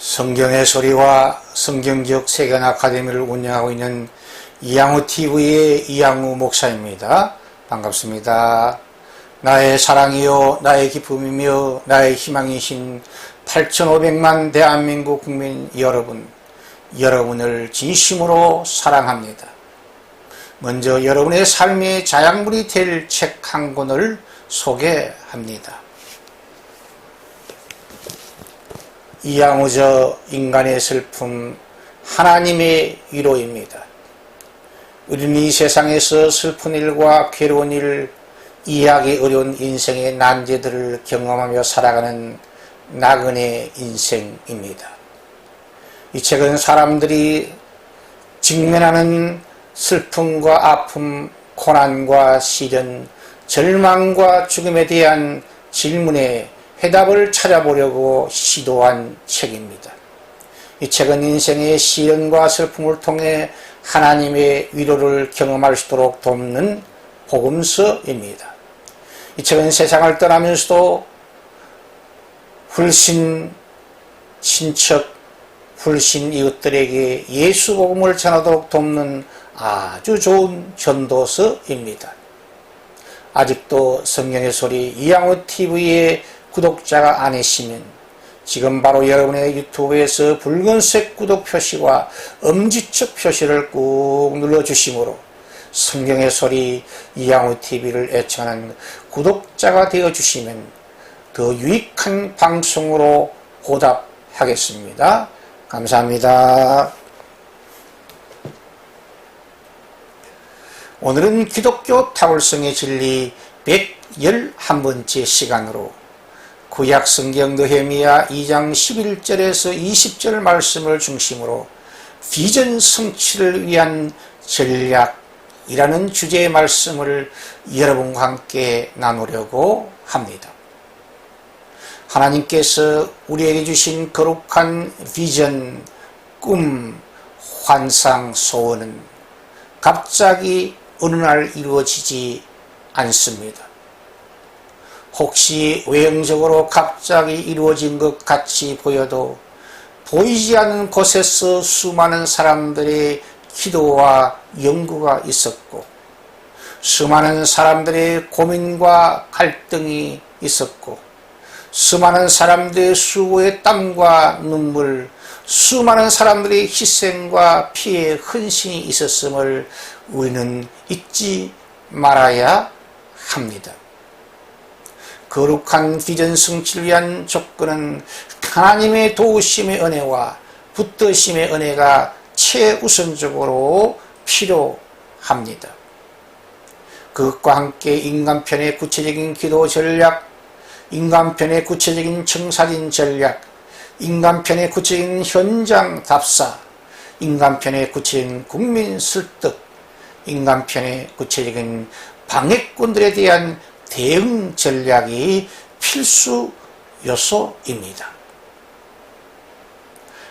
성경의 소리와 성경적 세계관 아카데미를 운영하고 있는 이양우TV의 이양우 목사입니다. 반갑습니다. 나의 사랑이요 나의 기쁨이며 나의 희망이신 8,500만 대한민국 국민 여러분, 여러분을 진심으로 사랑합니다. 먼저 여러분의 삶의 자양분이 될 책 한 권을 소개합니다. 이양우저 인간의 슬픔, 하나님의 위로입니다. 우리는 이 세상에서 슬픈 일과 괴로운 일, 이해하기 어려운 인생의 난제들을 경험하며 살아가는 나그네 인생입니다. 이 책은 사람들이 직면하는 슬픔과 아픔, 고난과 시련, 절망과 죽음에 대한 질문에 해답을 찾아보려고 시도한 책입니다. 이 책은 인생의 시련과 슬픔을 통해 하나님의 위로를 경험할 수 있도록 돕는 복음서입니다. 이 책은 세상을 떠나면서도 불신 친척, 불신 이웃들에게 예수 복음을 전하도록 돕는 아주 좋은 전도서입니다. 아직도 성경의 소리 이양우TV의 구독자가 아니시면 지금 바로 여러분의 유튜브에서 붉은색 구독 표시와 엄지척 표시를 꾹 눌러주심으로 성경의 소리 이양우TV를 애청하는 구독자가 되어주시면 더 유익한 방송으로 보답하겠습니다. 감사합니다. 오늘은 기독교 타월성의 진리 111번째 시간으로 구약 성경 느헤미야 2장 11절에서 20절 말씀을 중심으로 비전 성취를 위한 전략이라는 주제의 말씀을 여러분과 함께 나누려고 합니다. 하나님께서 우리에게 주신 거룩한 비전, 꿈, 환상, 소원은 갑자기 어느 날 이루어지지 않습니다. 혹시 외형적으로 갑자기 이루어진 것 같이 보여도 보이지 않는 곳에서 수많은 사람들의 기도와 연구가 있었고 수많은 사람들의 고민과 갈등이 있었고 수많은 사람들의 수고의 땀과 눈물, 수많은 사람들의 희생과 피해 헌신이 있었음을 우리는 잊지 말아야 합니다. 거룩한 비전 성취를 위한 조건은 하나님의 도우심의 은혜와 붙드심의 은혜가 최우선적으로 필요합니다. 그것과 함께 인간편의 구체적인 기도 전략, 인간편의 구체적인 청사진 전략, 인간편의 구체적인 현장 답사, 인간편의 구체적인 국민 설득, 인간편의 구체적인 방해꾼들에 대한 대응 전략이 필수 요소입니다.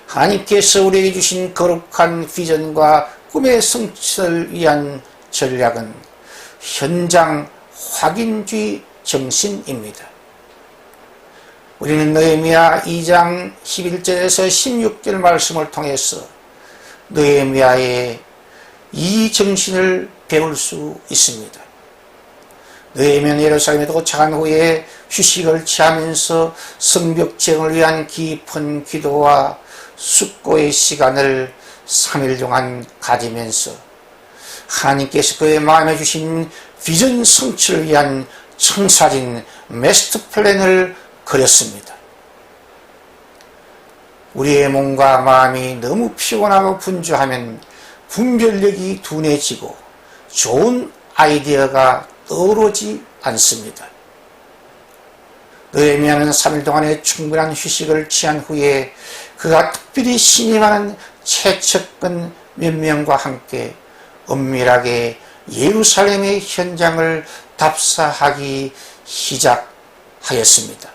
하나님께서 우리에게 주신 거룩한 비전과 꿈의 성취를 위한 전략은 현장 확인주의 정신입니다. 우리는 느헤미야 2장 11절에서 16절 말씀을 통해서 느헤미야의 이 정신을 배울 수 있습니다. 느헤미야는 예루살렘에 도착한 후에 휴식을 취하면서 성벽 재건을 위한 깊은 기도와 숙고의 시간을 3일 동안 가지면서 하나님께서 그의 마음에 주신 비전 성취를 위한 청사진 마스터 플랜을 그렸습니다. 우리의 몸과 마음이 너무 피곤하고 분주하면 분별력이 둔해지고 좋은 아이디어가 떠오르지 않습니다. 느헤미야는 3일 동안의 충분한 휴식을 취한 후에 그가 특별히 신임하는 최측근 몇 명과 함께 은밀하게 예루살렘의 현장을 답사하기 시작하였습니다.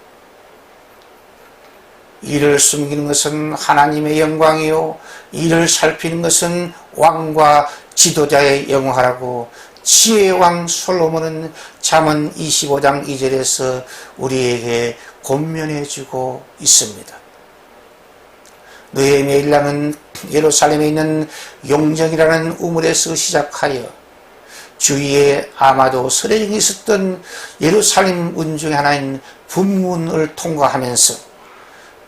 이를 숨기는 것은 하나님의 영광이요 이를 살피는 것은 왕과 지도자의 영화라고 지혜의 왕 솔로몬은 잠언 25장 2절에서 우리에게 권면해 주고 있습니다. 느헤미야 일랑은 예루살렘에 있는 용정이라는 우물에서 시작하여 주위에 아마도 서례정이 있었던 예루살렘 문 중에 하나인 분문을 통과하면서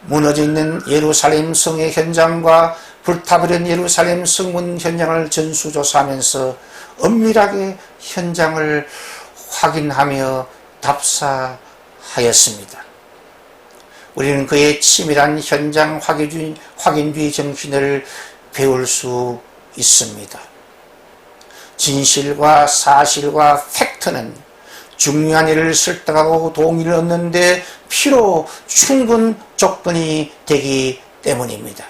무너져 있는 예루살렘 성의 현장과 불타버린 예루살렘 성문 현장을 전수조사하면서 엄밀하게 현장을 확인하며 답사하였습니다. 우리는 그의 치밀한 현장 확인주의 정신을 배울 수 있습니다. 진실과 사실과 팩트는 중요한 일을 설득하고 동의를 얻는 데 필요 충분 조건이 되기 때문입니다.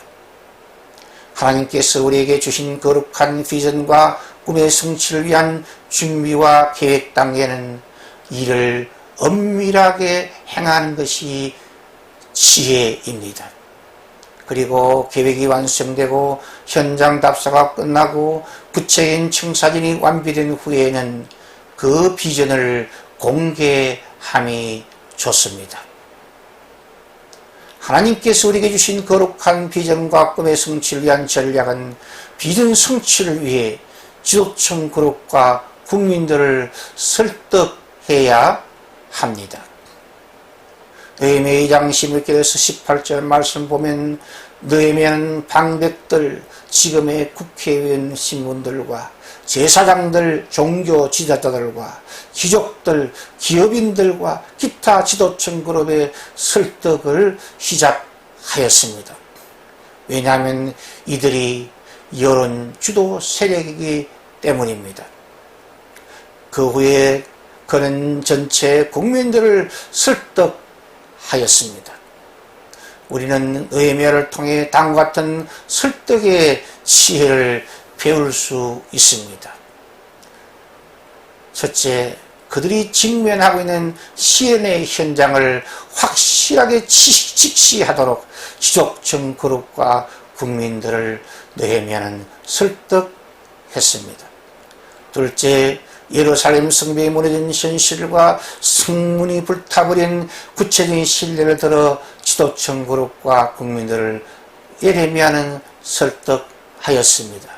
하나님께서 우리에게 주신 거룩한 비전과 꿈의 성취를 위한 준비와 계획 단계는 이를 엄밀하게 행하는 것이 지혜입니다. 그리고 계획이 완성되고 현장 답사가 끝나고 구체적인 청사진이 완비된 후에는 그 비전을 공개함이 좋습니다. 하나님께서 우리에게 주신 거룩한 비전과 꿈의 성취를 위한 전략은 비전 성취를 위해 지도층 그룹과 국민들을 설득해야 합니다. 느헤미야 2장 16절에서 18절 말씀 보면 느헤미야는 방백들, 지금의 국회의원 신분들과 제사장들, 종교 지도자들과 귀족들, 기업인들과 기타 지도층 그룹의 설득을 시작하였습니다. 왜냐하면 이들이 여론 주도 세력이기 때문입니다. 그 후에 그는 전체 국민들을 설득하였습니다. 우리는 느헤미야를 통해 다음과 같은 설득의 지혜를 배울 수 있습니다. 첫째, 그들이 직면하고 있는 시련의 현장을 확실하게 직시하도록 지도층 그룹과 국민들을 느헤미야는 설득했습니다. 둘째, 예루살렘 성벽이 무너진 현실과 성문이 불타버린 구체적인 신뢰를 들어 지도층 그룹과 국민들을 예레미야는 설득하였습니다.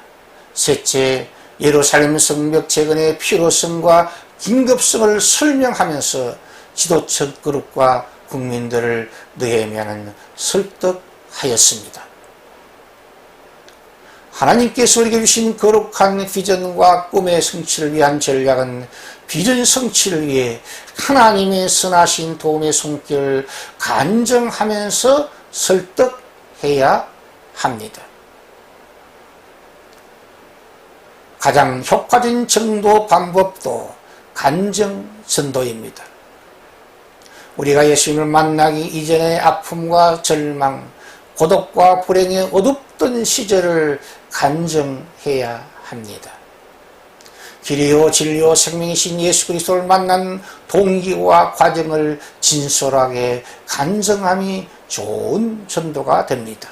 셋째, 예루살렘 성벽 재건의 필요성과 긴급성을 설명하면서 지도층 그룹과 국민들을 느헤미야는 설득하였습니다. 하나님께서 우리에게 주신 거룩한 비전과 꿈의 성취를 위한 전략은 비전 성취를 위해 하나님의 선하신 도움의 손길을 간증하면서 설득해야 합니다. 가장 효과적인 전도 방법도 간증 전도입니다. 우리가 예수님을 만나기 이전의 아픔과 절망, 고독과 불행의 어둡던 시절을 간증해야 합니다. 길이요 진리요 생명이신 예수 그리스도를 만난 동기와 과정을 진솔하게 간증함이 좋은 전도가 됩니다.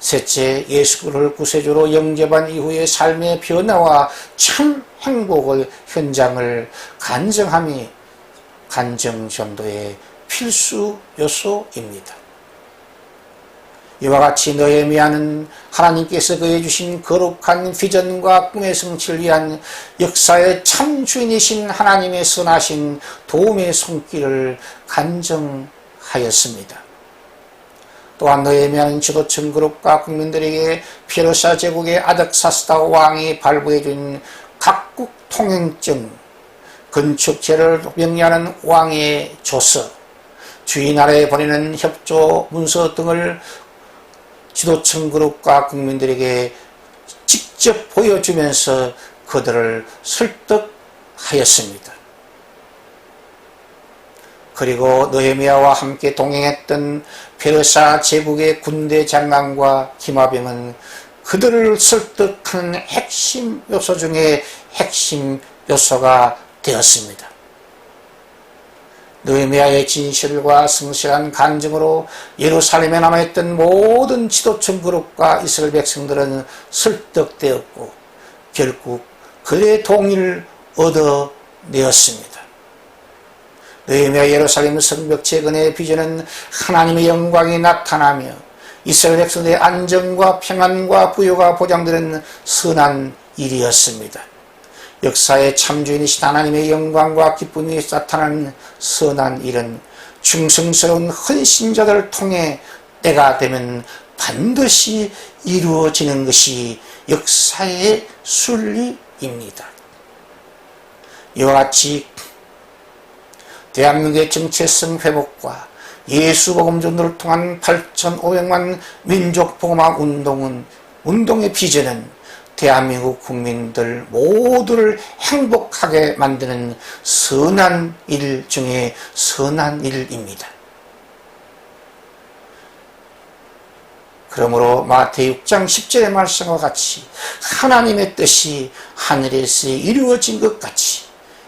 셋째, 예수를 구세주로 영접한 이후의 삶의 변화와 참 행복의 현장을 간증함이 간증 전도의 필수 요소입니다. 이와 같이 느헤미야는 하나님께서 그에 주신 거룩한 비전과 꿈의 성취를 위한 역사의 참 주인이신 하나님의 선하신 도움의 손길을 간증하였습니다. 또한 느헤미야는 지도층 그룹과 국민들에게 페르시아 제국의 아닥사스다 왕이 발부해준 각국 통행증, 건축제를 명령하는 왕의 조서, 주인나라에 보내는 협조 문서 등을 지도층 그룹과 국민들에게 직접 보여주면서 그들을 설득하였습니다. 그리고 느헤미야와 함께 동행했던 페르시아 제국의 군대 장관과 기마병은 그들을 설득하는 핵심 요소 중에 핵심 요소가 되었습니다. 느헤미야의 진실과 성실한 간증으로 예루살렘에 남아있던 모든 지도층 그룹과 이스라엘 백성들은 설득되었고 결국 그들의 동의를 얻어내었습니다. 느헤미야 예루살렘 성벽 재건의 비전은 하나님의 영광이 나타나며 이스라엘 백성들의 안정과 평안과 부요가 보장되는 선한 일이었습니다. 역사의 참주인이신 하나님의 영광과 기쁨이 나타나는 선한 일은 충성스러운 헌신자들을 통해 때가 되면 반드시 이루어지는 것이 역사의 순리입니다. 이와 같이 대한민국의 정체성 회복과 예수복음 전도를 통한 8,500만 민족복음화 운동의 비전은 대한민국 국민들 모두를 행복하게 만드는 선한 일 중에 선한 일입니다. 그러므로 마태 6장 10절의 말씀과 같이 하나님의 뜻이 하늘에서 이루어진 것 같이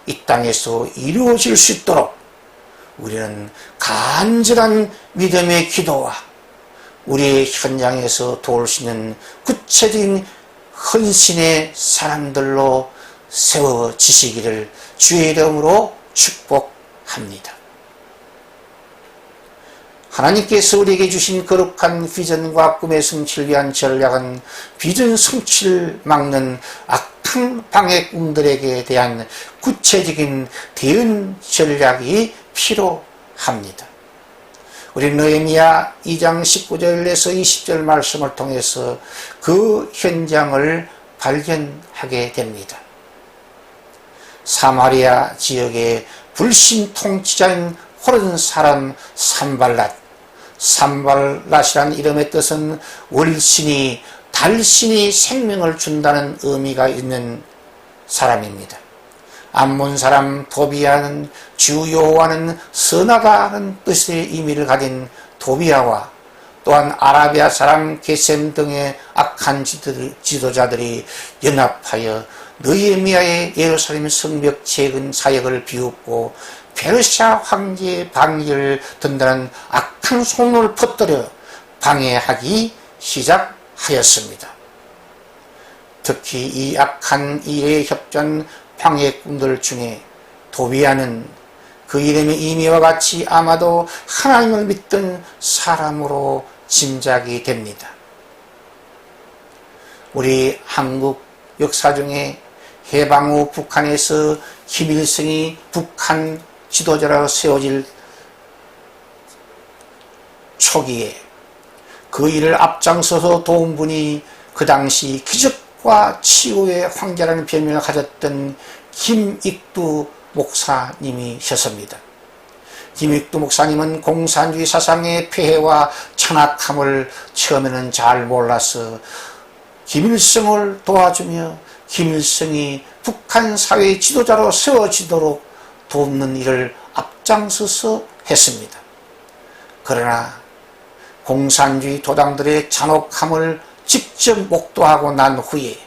이 땅에서 이루어질 수 있도록 우리는 간절한 믿음의 기도와 우리의 현장에서 도울 수 있는 구체적인 헌신의 사람들로 세워지시기를 주의 이름으로 축복합니다. 하나님께서 우리에게 주신 거룩한 비전과 꿈의 성취를 위한 전략은 비전 성취를 막는 악한 방해꾼들에게 대한 구체적인 대응 전략이 필요합니다. 우리 느헤미야 2장 19절에서 20절 말씀을 통해서 그 현장을 발견하게 됩니다. 사마리아 지역의 불신 통치자인 호른 사람 산발랏이라는 이름의 뜻은 월신이 달신이 생명을 준다는 의미가 있는 사람입니다. 암몬 사람 도비아는 주 여호와는 선하다는 뜻의 의미를 가진 도비아와 또한 아라비아 사람 게셈 등의 악한 지도자들이 연합하여 느헤미야의 예루살렘 성벽 재건 사역을 비웃고 페르시아 황제의 방위를 든다는 악한 소문을 퍼뜨려 방해하기 시작하였습니다. 특히 이 악한 일에 협조한 방해꾼들 중에 도비아는 그 이름의 의미와 같이 아마도 하나님을 믿던 사람으로 짐작이 됩니다. 우리 한국 역사 중에 해방 후 북한에서 김일성이 북한 지도자로 세워질 초기에 그 일을 앞장서서 도운 분이 그 당시 기적과 치유의 황제라는 별명을 가졌던 김익두 목사님이셨습니다. 김익두 목사님은 공산주의 사상의 폐해와 천악함을 처음에는 잘 몰라서 김일성을 도와주며 김일성이 북한 사회의 지도자로 세워지도록 돕는 일을 앞장서서 했습니다. 그러나 공산주의 도당들의 잔혹함을 직접 목도하고 난 후에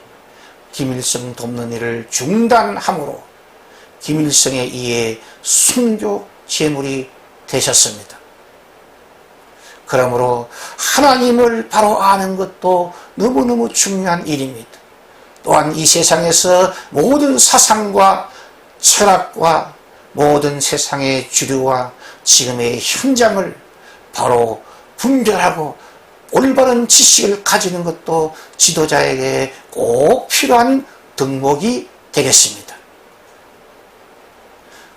김일성 돕는 일을 중단함으로 김일성에 의해 순교 제물이 되셨습니다. 그러므로 하나님을 바로 아는 것도 너무너무 중요한 일입니다. 또한 이 세상에서 모든 사상과 철학과 모든 세상의 주류와 지금의 현장을 바로 분별하고 올바른 지식을 가지는 것도 지도자에게 꼭 필요한 덕목이 되겠습니다.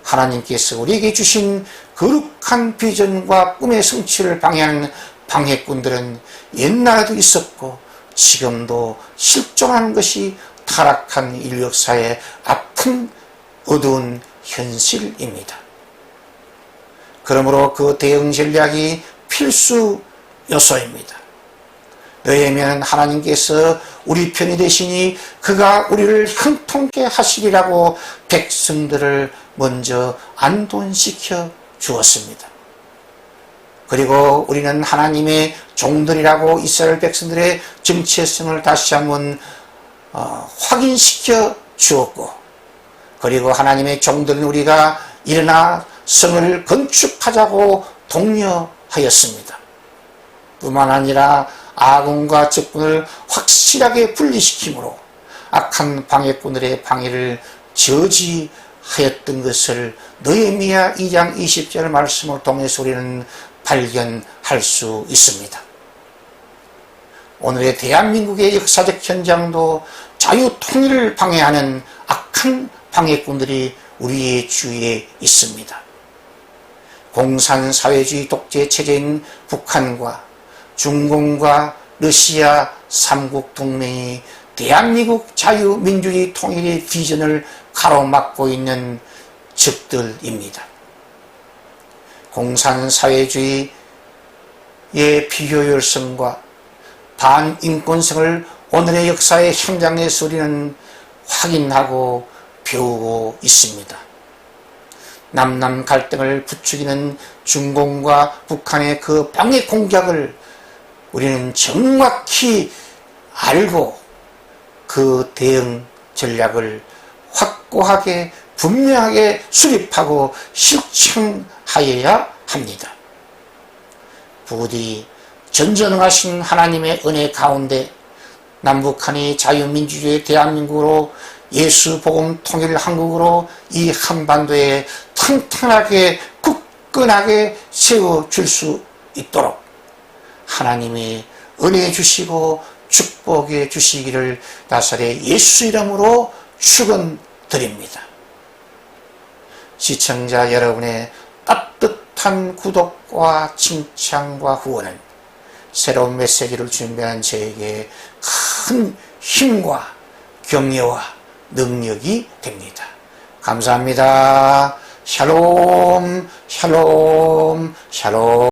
하나님께서 우리에게 주신 거룩한 비전과 꿈의 성취를 방해하는 방해꾼들은 옛날에도 있었고 지금도 실존하는 것이 타락한 인류 역사의 아픈 어두운 현실입니다. 그러므로 그 대응 전략이 필수 요소입니다. 느헤미야는 하나님께서 우리 편이 되시니 그가 우리를 형통케 하시리라고 백성들을 먼저 안돈시켜 주었습니다. 그리고 우리는 하나님의 종들이라고 이스라엘 백성들의 정체성을 다시 한번 확인시켜 주었고, 그리고 하나님의 종들은 우리가 일어나 성을 건축하자고 독려하였습니다. 뿐만 아니라 아군과 적군을 확실하게 분리시키므로 악한 방해꾼들의 방해를 저지하였던 것을 느헤미야 2장 20절 말씀을 통해서 우리는 발견할 수 있습니다. 오늘의 대한민국의 역사적 현장도 자유 통일을 방해하는 악한 방해꾼들이 우리의 주위에 있습니다. 공산사회주의 독재 체제인 북한과 중공과 러시아 삼국 동맹이 대한민국 자유민주주의 통일의 비전을 가로막고 있는 적들입니다. 공산사회주의의 비효율성과 반인권성을 오늘의 역사의 현장에서 우리는 확인하고 배우고 있습니다. 남남 갈등을 부추기는 중공과 북한의 그 방해 공작을 우리는 정확히 알고 그 대응 전략을 확고하게 분명하게 수립하고 실천하여야 합니다. 부디 전전하신 하나님의 은혜 가운데 남북한이 자유민주주의 대한민국으로 예수복음 통일 한국으로 이 한반도에 튼튼하게 굳건하게 세워줄 수 있도록 하나님이 은혜 주시고 축복해 주시기를 나사렛 예수 이름으로 축원드립니다. 시청자 여러분의 따뜻한 구독과 칭찬과 후원은 새로운 메시지를 준비한 저에게 큰 힘과 격려와 능력이 됩니다. 감사합니다. 샬롬 샬롬 샬롬.